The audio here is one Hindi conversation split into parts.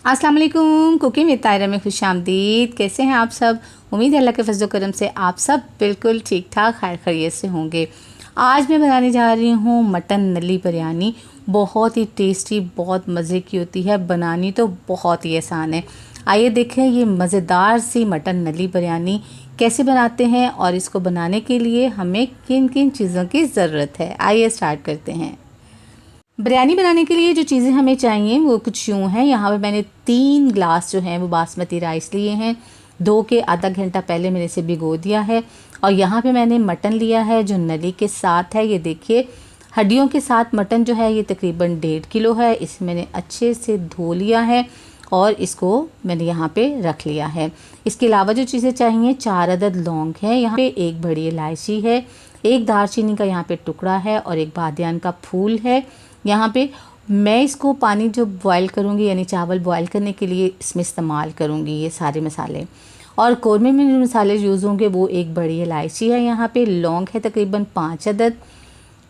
अस्सलाम वालेकुम। कुकिंग विद तायरा में खुशामदीद। कैसे हैं आप सब? उम्मीद है अल्लाह के फजल करम से आप सब बिल्कुल ठीक ठाक खैर खैरियत से होंगे। आज मैं बनाने जा रही हूँ मटन नली बिरयानी। बहुत ही टेस्टी, बहुत मज़े की होती है, बनानी तो बहुत ही आसान है। आइए देखें ये मज़ेदार सी मटन नली बिरयानी कैसे बनाते हैं और इसको बनाने के लिए हमें किन किन चीज़ों की ज़रूरत है। आइए स्टार्ट करते हैं। बिरयानी बनाने के लिए जो चीज़ें हमें चाहिए वो कुछ यूँ हैं। यहाँ पे मैंने 3 ग्लास जो हैं वो बासमती राइस लिए हैं। धो के आधा घंटा पहले मैंने इसे भिगो दिया है। और यहाँ पे मैंने मटन लिया है जो नली के साथ है। ये देखिए हड्डियों के साथ मटन जो है ये तकरीबन 1.5 किलो है। इसे मैंने अच्छे से धो लिया है और इसको मैंने यहाँ पे रख लिया है। इसके अलावा जो चीज़ें चाहिए 4 अदद लौंग है, यहाँ पे 1 बड़ी इलायची है, 1 दालचीनी का यहाँ पे टुकड़ा है और 1 बादियान का फूल है। यहाँ पे मैं इसको पानी जो बॉयल करूँगी यानी चावल बॉयल करने के लिए इसमें इस्तेमाल करूँगी ये सारे मसाले। और कौरमे में जो मसाले यूज़ होंगे वो 1 बड़ी इलायची है, यहाँ पे लौंग है तकरीबन 5 अदद,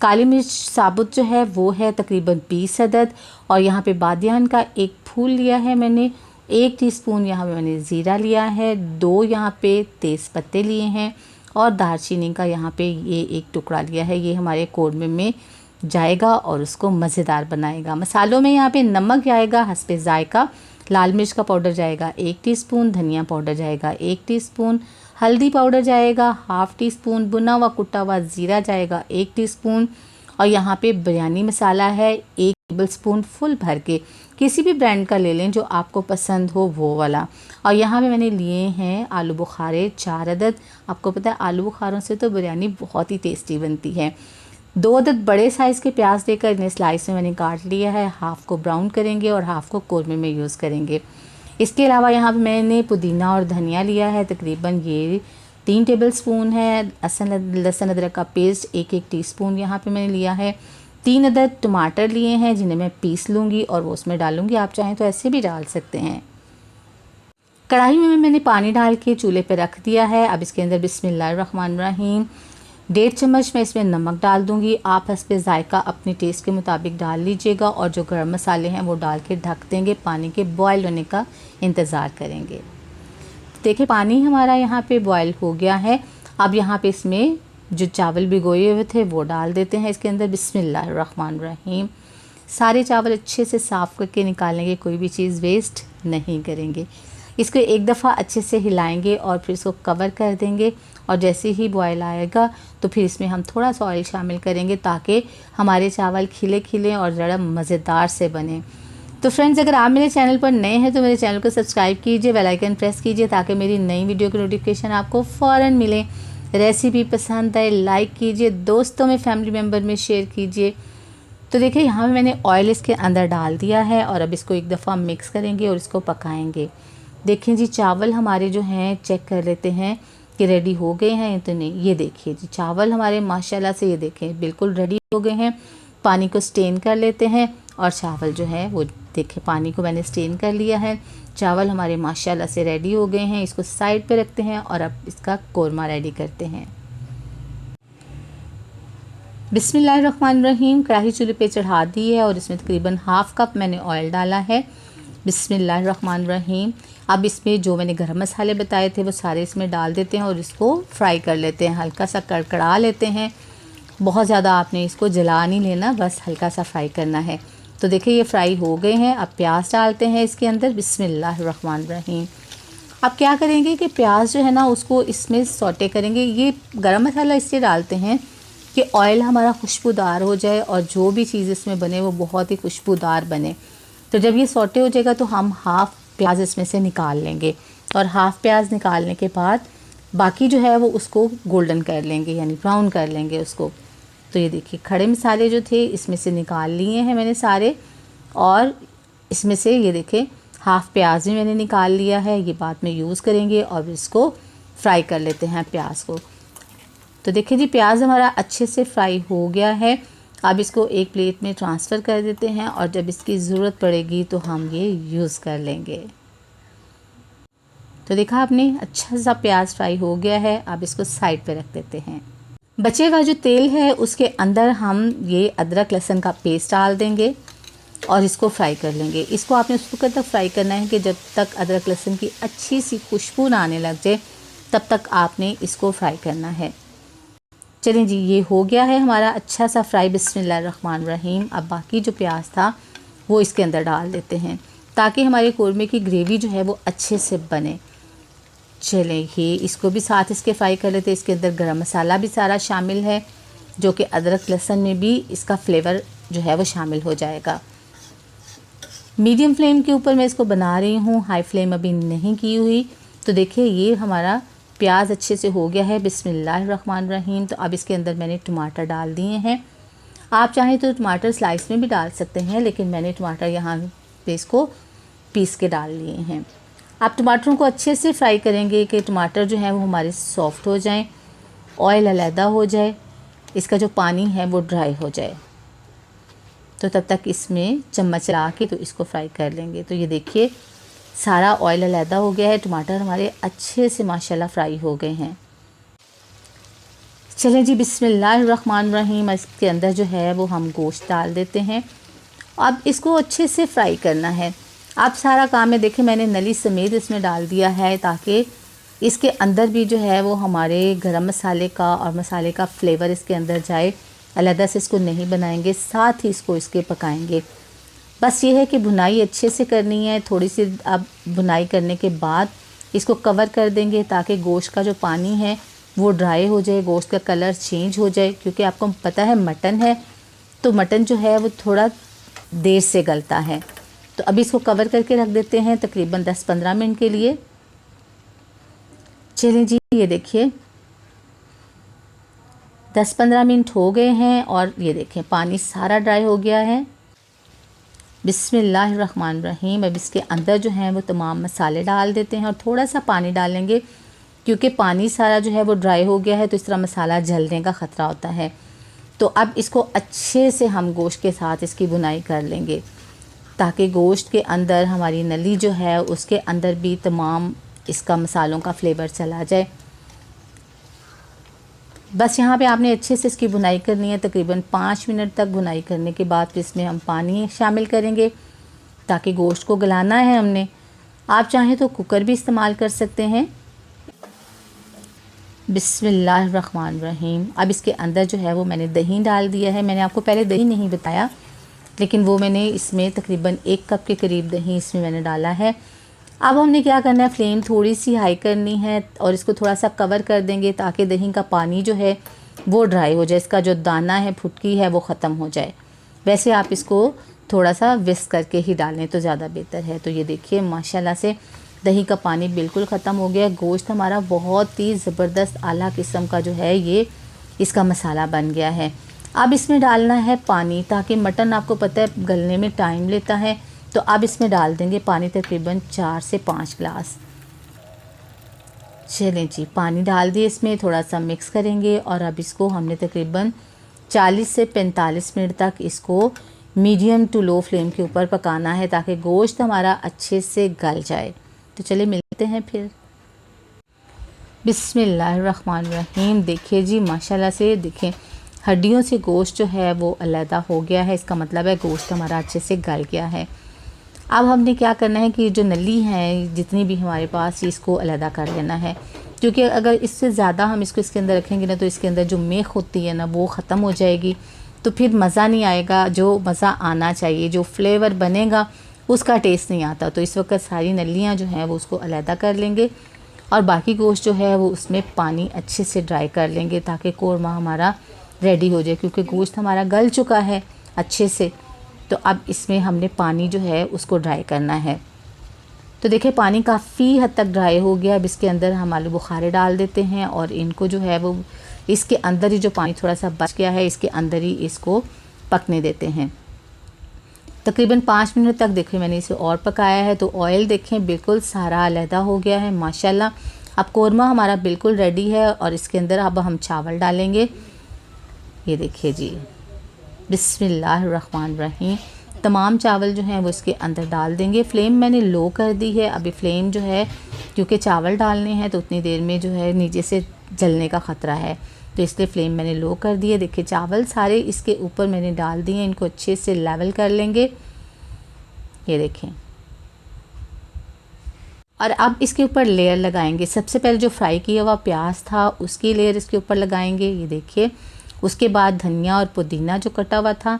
काली मिर्च साबुत जो है वो है तकरीबन 20 अदद और यहाँ पे बादियान का 1 फूल लिया है मैंने, 1 टीस्पून यहाँ पे मैंने ज़ीरा लिया है, 2 यहाँ पे तेज़ पत्ते लिए हैं और दालचीनी का यहाँ पे ये 1 टुकड़ा लिया है। ये हमारे कौरमे में जाएगा और उसको मज़ेदार बनाएगा। मसालों में यहाँ पे नमक जाएगा हस्बे ज़ायका, लाल मिर्च का पाउडर जाएगा 1 टीस्पून, धनिया पाउडर जाएगा 1 टीस्पून, हल्दी पाउडर जाएगा हाफ़ टी स्पून, भुना हुआ कुटा हुआ ज़ीरा जाएगा 1 टीस्पून और यहाँ पे बिरयानी मसाला है 1 टेबल स्पून फुल भर के। किसी भी ब्रांड का ले लें जो आपको पसंद हो वो वाला। और यहाँ पे मैंने लिए हैं आलू बुखारे 4 अदद। आपको पता है आलू बुखारों से तो बिरयानी बहुत ही टेस्टी बनती है। 2 अदद बड़े साइज़ के प्याज लेकर इन्हें स्लाइस में मैंने काट लिया है। हाफ़ को ब्राउन करेंगे और हाफ़ को कौरमे में यूज़ करेंगे। इसके अलावा यहाँ पे मैंने पुदीना और धनिया लिया है तकरीबन ये 3 टेबल स्पून है। लहसुन अदरक का पेस्ट 1-1 टीस्पून यहाँ पे मैंने लिया है। 3 अदद टमाटर लिए हैं जिन्हें मैं पीस लूँगी और वो उसमें डालूँगी। आप चाहें तो ऐसे भी डाल सकते हैं। कढ़ाई में मैंने पानी डाल के चूल्हे पे रख दिया है। अब इसके अंदर बिस्मिल्लाहिर्रहमानिर्रहीम 1.5 चम्मच मैं इसमें नमक डाल दूंगी। आप हस्बे ज़ायका अपने टेस्ट के मुताबिक डाल लीजिएगा और जो गरम मसाले हैं वो डाल के ढक देंगे। पानी के बॉयल होने का इंतज़ार करेंगे। देखिए पानी हमारा यहाँ पे बॉयल हो गया है। अब यहाँ पे इसमें जो चावल भिगोए हुए थे वो डाल देते हैं इसके अंदर। बिस्मिल्लाहिर्रहमानिर्रहीम सारे चावल अच्छे से साफ़ करके निकालेंगे, कोई भी चीज़ वेस्ट नहीं करेंगे। इसको एक दफ़ा अच्छे से हिलाएंगे और फिर इसको कवर कर देंगे और जैसे ही बॉयल आएगा तो फिर इसमें हम थोड़ा सा ऑयल शामिल करेंगे ताकि हमारे चावल खिले खिले और ज़रा मज़ेदार से बने। तो फ्रेंड्स अगर आप मेरे चैनल पर नए हैं तो मेरे चैनल को सब्सक्राइब कीजिए, बेल आइकन प्रेस कीजिए ताकि मेरी नई वीडियो की नोटिफिकेशन आपको फ़ौरन मिले। रेसिपी पसंद आए लाइक कीजिए, दोस्तों में फैमिली मेम्बर में शेयर कीजिए। तो देखिए यहाँ पे मैंने ऑयल इसके अंदर डाल दिया है और अब इसको एक दफ़ा मिक्स करेंगे और इसको पकाएंगे। देखें जी चावल हमारे जो हैं चेक कर लेते हैं कि रेडी हो गए हैं तो नहीं। ये देखिए जी चावल हमारे माशाल्लाह से ये देखें बिल्कुल रेडी हो गए हैं। पानी को स्टेन कर लेते हैं और चावल जो है वो देखें पानी को मैंने स्टेन कर लिया है। चावल हमारे माशाल्लाह से रेडी हो गए हैं। इसको साइड पे रखते हैं और अब इसका कोरमा रेडी करते हैं। बिस्मिल्लाहिर्रहमानिर्रहीम कढ़ाई चूल्हे पे चढ़ा दी है और इसमें तकरीबन हाफ़ कप मैंने ऑयल डाला है। बिस्मिल्लाहिर्रहमानिर्रहीम अब इसमें जो मैंने गरम मसाले बताए थे वो सारे इसमें डाल देते हैं और इसको फ्राई कर लेते हैं। हल्का सा कड़कड़ा लेते हैं, बहुत ज़्यादा आपने इसको जला नहीं लेना, बस हल्का सा फ्राई करना है। तो देखिए ये फ्राई हो गए हैं। अब प्याज डालते हैं इसके अंदर। बिस्मिल्लाहिर्रहमानिर्रहीम अब क्या करेंगे कि प्याज जो है ना उसको इसमें सौटे करेंगे। ये गरम मसाला इसलिए डालते हैं कि ऑयल हमारा खुशबूदार हो जाए और जो भी चीज़ इसमें बने वो बहुत ही खुशबूदार बने। तो जब ये सौटे हो जाएगा तो हम हाफ़ प्याज इसमें से निकाल लेंगे और हाफ़ प्याज निकालने के बाद बाकी जो है वो उसको गोल्डन कर लेंगे यानी ब्राउन कर लेंगे उसको। तो ये देखिए खड़े मसाले जो थे इसमें से निकाल लिए हैं मैंने सारे और इसमें से ये देखें हाफ़ प्याज भी मैंने निकाल लिया है। ये बाद में यूज़ करेंगे और इसको फ्राई कर लेते हैं प्याज को। तो देखिए जी प्याज हमारा अच्छे से फ्राई हो गया है। अब इसको एक प्लेट में ट्रांसफ़र कर देते हैं और जब इसकी ज़रूरत पड़ेगी तो हम ये यूज़ कर लेंगे। तो देखा आपने अच्छा सा प्याज फ्राई हो गया है। अब इसको साइड पे रख देते हैं। बचे हुआ जो तेल है उसके अंदर हम ये अदरक लहसुन का पेस्ट डाल देंगे और इसको फ्राई कर लेंगे। इसको आपने उस वक्त तक फ्राई करना है कि जब तक अदरक लहसुन की अच्छी सी खुशबू ना आने लग जाए, तब तक आपने इसको फ्राई करना है। चलें जी, ये हो गया है हमारा अच्छा सा फ्राई। बिस्मिल्लाहिर्रहमानिर्रहीम। अब बाकी जो प्याज था वो इसके अंदर डाल देते हैं ताकि हमारे कोरमा की ग्रेवी जो है वो अच्छे से बने। चलें ये इसको भी साथ इसके फ्राई कर लेते हैं। इसके अंदर गरम मसाला भी सारा शामिल है, जो कि अदरक लहसुन में भी इसका फ्लेवर जो है वो शामिल हो जाएगा। मीडियम फ्लेम के ऊपर मैं इसको बना रही हूँ, हाई फ्लेम अभी नहीं की हुई। तो देखिए ये हमारा प्याज अच्छे से हो गया है। बिस्मिल्लाहिर्रहमानिर्रहीम। तो अब इसके अंदर मैंने टमाटर डाल दिए हैं। आप चाहें तो टमाटर स्लाइस में भी डाल सकते हैं, लेकिन मैंने टमाटर यहाँ पे इसको पीस के डाल लिए हैं। आप टमाटरों को अच्छे से फ्राई करेंगे कि टमाटर जो है वो हमारे सॉफ्ट हो जाएं, ऑयल अलहदा हो जाए, इसका जो पानी है वो ड्राई हो जाए। तो तब तक इसमें चम्मच चला के तो इसको फ्राई कर लेंगे। तो ये देखिए सारा ऑयल अलहदा हो गया है, टमाटर हमारे अच्छे से माशाल्लाह फ्राई हो गए हैं। चलें जी, बिस्मिल्लाहिर्रहमानिर्रहीम। इसके अंदर जो है वो हम गोश्त डाल देते हैं। अब इसको अच्छे से फ्राई करना है। अब सारा काम है, देखिए मैंने नली समेत इसमें डाल दिया है ताकि इसके अंदर भी जो है वो हमारे गरम मसाले का और मसाले का फ्लेवर इसके अंदर जाए। अलहदा से इसको नहीं बनाएंगे, साथ ही इसको इसके पकाएंगे। बस ये है कि भुनाई अच्छे से करनी है। थोड़ी सी अब भुनाई करने के बाद इसको कवर कर देंगे ताकि गोश्त का जो पानी है वो ड्राई हो जाए, गोश्त का कलर चेंज हो जाए। क्योंकि आपको पता है मटन है तो मटन जो है वो थोड़ा देर से गलता है। तो अभी इसको कवर करके रख देते हैं तकरीबन 10-15 मिनट के लिए। चलें जी, ये देखिए 10-15 मिनट हो गए हैं और ये देखें पानी सारा ड्राई हो गया है। बिस्मिल्लाहिर्रहमानिर्रहीम। अब इसके अंदर जो है वो तमाम मसाले डाल देते हैं और थोड़ा सा पानी डालेंगे क्योंकि पानी सारा जो है वो ड्राई हो गया है, तो इस तरह मसाला जलने का ख़तरा होता है। तो अब इसको अच्छे से हम गोश्त के साथ इसकी बुनाई कर लेंगे ताकि गोश्त के अंदर हमारी नली जो है उसके अंदर भी तमाम इसका मसालों का फ्लेवर चला जाए। बस यहाँ पे आपने अच्छे से इसकी बुनाई करनी है। तकरीबन 5 मिनट तक बुनाई करने के बाद फिर इसमें हम पानी शामिल करेंगे ताकि गोश्त को गलाना है हमने। आप चाहें तो कुकर भी इस्तेमाल कर सकते हैं। बिस्मिल्लाहिर्रहमानिर्रहीम। अब इसके अंदर जो है वो मैंने दही डाल दिया है। मैंने आपको पहले दही नहीं बताया, लेकिन वो मैंने इसमें तकरीबन 1 कप के करीब दही इसमें मैंने डाला है। अब हमने क्या करना है, फ्लेम थोड़ी सी हाई करनी है और इसको थोड़ा सा कवर कर देंगे ताकि दही का पानी जो है वो ड्राई हो जाए, इसका जो दाना है फुटकी है वो ख़त्म हो जाए। वैसे आप इसको थोड़ा सा विस्क करके ही डालें तो ज़्यादा बेहतर है। तो ये देखिए माशाल्लाह से दही का पानी बिल्कुल ख़त्म हो गया। गोश्त हमारा बहुत ही ज़बरदस्त आला किस्म का जो है ये इसका मसाला बन गया है। अब इसमें डालना है पानी ताकि मटन आपको पता है गलने में टाइम लेता है। तो अब इसमें डाल देंगे पानी तकरीबन 4 से 5 गिलास। चलें जी, पानी डाल दिए इसमें, थोड़ा सा मिक्स करेंगे और अब इसको हमने तकरीबन 40 से 45 मिनट तक इसको मीडियम टू लो फ्लेम के ऊपर पकाना है ताकि गोश्त हमारा अच्छे से गल जाए। तो चलिए मिलते हैं फिर। बिस्मिल्लाहिर्रहमानिर्रहीम। देखिए जी माशाल्लाह से देखें हड्डियों से गोश्त जो है वो अलहदा हो गया है, इसका मतलब है गोश्त हमारा अच्छे से गल गया है। अब हमने क्या करना है कि जो नली है जितनी भी हमारे पास इसको अलहदा कर लेना है, क्योंकि अगर इससे ज़्यादा हम इसको इसके अंदर रखेंगे ना तो इसके अंदर जो मेख होती है ना वो ख़त्म हो जाएगी, तो फिर मज़ा नहीं आएगा। जो मज़ा आना चाहिए, जो फ्लेवर बनेगा उसका टेस्ट नहीं आता। तो इस वक्त सारी नलियाँ जो हैं वो उसको अलहदा कर लेंगे और बाकी गोश्त जो है वो उसमें पानी अच्छे से ड्राई कर लेंगे ताकि कोरमा हमारा रेडी हो जाए, क्योंकि गोश्त हमारा गल चुका है अच्छे से। तो अब इसमें हमने पानी जो है उसको ड्राई करना है। तो देखिए पानी काफ़ी हद तक ड्राई हो गया। अब इसके अंदर हम आलू बुखारे डाल देते हैं और इनको जो है वो इसके अंदर ही जो पानी थोड़ा सा बच गया है इसके अंदर ही इसको पकने देते हैं। तकरीबन 5 मिनट तक देखिए मैंने इसे और पकाया है। तो ऑयल देखें बिल्कुल सारा अलहदा हो गया है माशाल्लाह। अब कोरमा हमारा बिल्कुल रेडी है और इसके अंदर अब हम चावल डालेंगे। ये देखिए जी, बिस्मिल्लाहिर्रहमानिर्रहीम। तमाम चावल जो हैं वो इसके अंदर डाल देंगे। फ्लेम मैंने लो कर दी है। अभी फ्लेम जो है क्योंकि चावल डालने हैं तो उतनी देर में जो है नीचे से जलने का ख़तरा है, तो इसलिए फ्लेम मैंने लो कर दी है। देखिए चावल सारे इसके ऊपर मैंने डाल दिए, इनको अच्छे से लेवल कर लेंगे ये देखें। और अब इसके ऊपर लेयर लगाएंगे। सबसे पहले जो फ्राई किया हुआ प्याज था उसकी लेयर इसके ऊपर लगाएंगे, ये देखिए। उसके बाद धनिया और पुदीना जो कटा हुआ था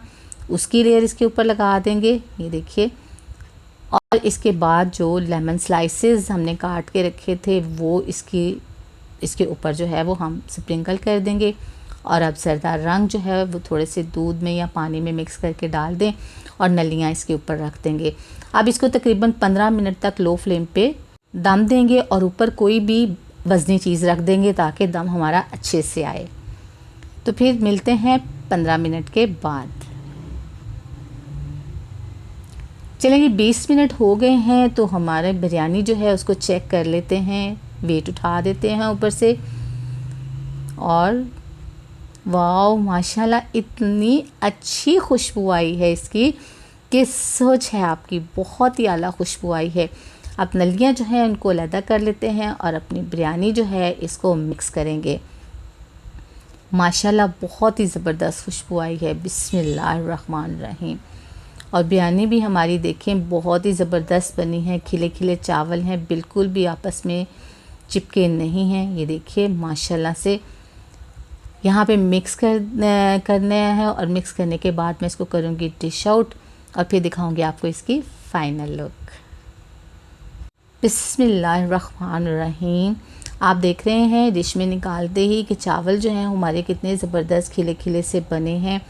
उसकी लेयर इसके ऊपर लगा देंगे, ये देखिए। और इसके बाद जो लेमन स्लाइसेस हमने काट के रखे थे वो इसके ऊपर जो है वो हम स्प्रिंकल कर देंगे। और अब ज़रदा रंग जो है वो थोड़े से दूध में या पानी में मिक्स करके डाल दें और नलियाँ इसके ऊपर रख देंगे। अब इसको तकरीबन 15 मिनट तक लो फ्लेम पे दम देंगे और ऊपर कोई भी वज़नी चीज़ रख देंगे ताकि दम हमारा अच्छे से आए। तो फिर मिलते हैं 15 मिनट के बाद। चलिए 20 मिनट हो गए हैं तो हमारे बिरयानी जो है उसको चेक कर लेते हैं। वेट उठा देते हैं ऊपर से और वाह माशाल्लाह इतनी अच्छी खुशबू आई है इसकी कि सोच है आपकी, बहुत ही आला खुशबू आई है। अब नलियाँ जो हैं उनको अलग कर लेते हैं और अपनी बिरयानी जो है इसको मिक्स करेंगे। माशाल्लाह बहुत ही ज़बरदस्त खुशबू आई है। बिस्मिल्लाहिर्रहमानिर्रहीम। और बिरयानी भी हमारी देखें बहुत ही ज़बरदस्त बनी है। खिले खिले चावल हैं, बिल्कुल भी आपस में चिपके नहीं हैं, ये देखिए माशाल्लाह से। यहाँ पे मिक्स करना है और मिक्स करने के बाद मैं इसको करूँगी डिश आउट और फिर दिखाऊँगी आपको इसकी फ़ाइनल लुक। बिस्मिल्लाहिर्रहमानिर्रहीम। आप देख रहे हैं डिश में निकालते ही कि चावल जो हैं हमारे कितने ज़बरदस्त खिले खिले से बने हैं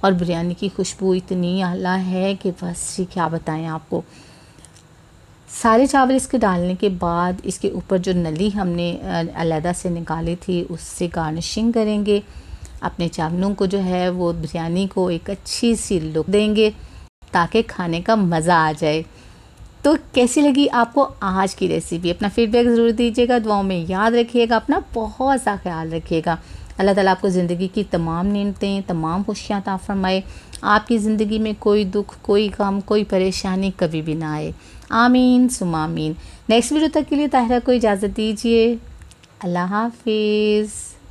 और बिरयानी की खुशबू इतनी आला है कि बस ये क्या बताएं आपको। सारे चावल इसके डालने के बाद इसके ऊपर जो नली हमने अलहदा से निकाली थी उससे गार्निशिंग करेंगे। अपने चावलों को जो है वो बिरयानी को एक अच्छी सी लुक देंगे ताकि खाने का मज़ा आ जाए। तो कैसी लगी आपको आज की रेसिपी? अपना फीडबैक ज़रूर दीजिएगा, दुआओं में याद रखिएगा, अपना बहुत सा ख्याल रखिएगा। अल्लाह ताला आपको ज़िंदगी की तमाम नेमतें, तमाम खुशियाँ अता फरमाए। आपकी ज़िंदगी में कोई दुख, कोई गम, कोई परेशानी कभी भी ना आए। आमीन सुम्मा आमीन। नेक्स्ट वीडियो तक के लिए ताहिरा को इजाज़त दीजिए। अल्लाह हाफिज़।